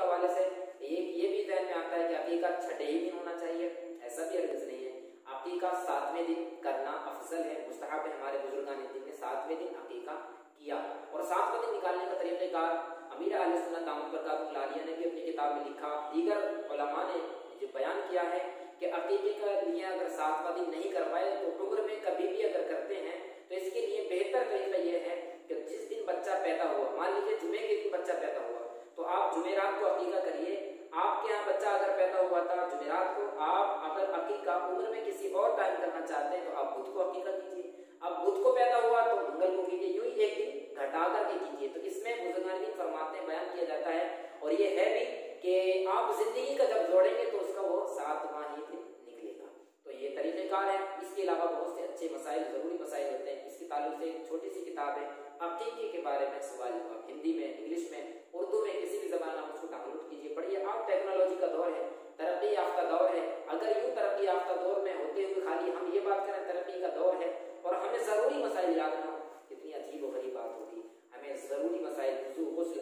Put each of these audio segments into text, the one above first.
के हवाले से ये भी ध्यान में आता है कि अकीका छठे ही दिन होना चाहिए, ऐसा भी हरगिज़ नहीं है। अकीका 7वें दिन करना अफजल है, मुस्तहब है। हमारे बुजुर्गान दिन ने 7वें दिन अकीका किया। और 7वां दिन निकालने का तरीक़ेकार अमीर अहले सुन्नत दामद बरकातुहु आलिया ने भी अपनी किताब में लिखा, दीगर उलमा ने जो बयान किया है कि अकीके का लिए अगर 7वां दिन नहीं कर पाए तो उम्र में कभी भी अगर करते हैं तो इसके लिए बेहतर तरीका यह है कि जिस दिन बच्चा पैदा हुआ, मान लीजिए जुमे के दिन बच्चा पैदा हुआ, तो आप जुमेरात को अकीका करिए। आपके यहाँ बच्चा अगर पैदा हुआ था जुमेरात को, आप अगर अकीका उम्र में किसी और टाइम करना चाहते हैं तो आप बुध को अकीका कीजिए। अब बुध को पैदा हुआ तो मंगल को कीजिए, यूं ही एक दिन घटा करके कीजिए। तो इसमें बुजुर्गान दिन फरमाते हैं, बयान किया जाता है और ये है भी कि आप जिंदगी का जब जोड़ेंगे तो उसका वो 7वां ही दिन निकलेगा। तो ये तरीक़ेकार है। इसके अलावा बहुत से अच्छे मसाइल, जरूरी मसाइल होते हैं। इसके ताल्लुक से एक छोटी सी किताब है अकीके के बारे में, सवाल जवाब, हिंदी में, इंग्लिश में, उर्दू में, किसी भी जबान में उसको डाउनलोड कीजिए, पढ़िए। आज टेक्नोलॉजी का दौर है, तरक्की याफ्ता दौर है। अगर यूं तरक्की याफ्ता दौर में होते हुए खाली हम ये बात करें तरक्की का दौर है और हमें जरूरी मसाइल याद ना हो, कितनी अजीब और गरीब बात होगी। हमें जरूरी मसाइल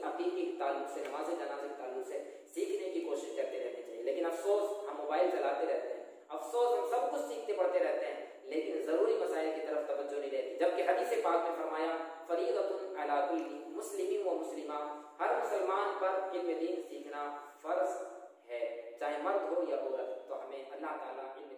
अकीके के ताल्लुक से, नमाज जनाजे के ताल्लुक से सीखने की कोशिश करते रहनी चाहिए। लेकिन अफसोस हम मोबाइल चलाते रहते हैं, अफसोस हम सब कुछ सीखते पढ़ते रहते हैं, लेकिन जरूरी मसाइल की तरफ तवज्जो नहीं रहती। जबकि हदीस पाक में फरमाया फरीदतुन अला कुल्ली मुस्लिमिन व मुस्लिमा, हर मुसलमान पर इल्म दीन सीखना फर्ज है, चाहे मर्द हो या औरत। तो हमें अल्लाह ताला इल्म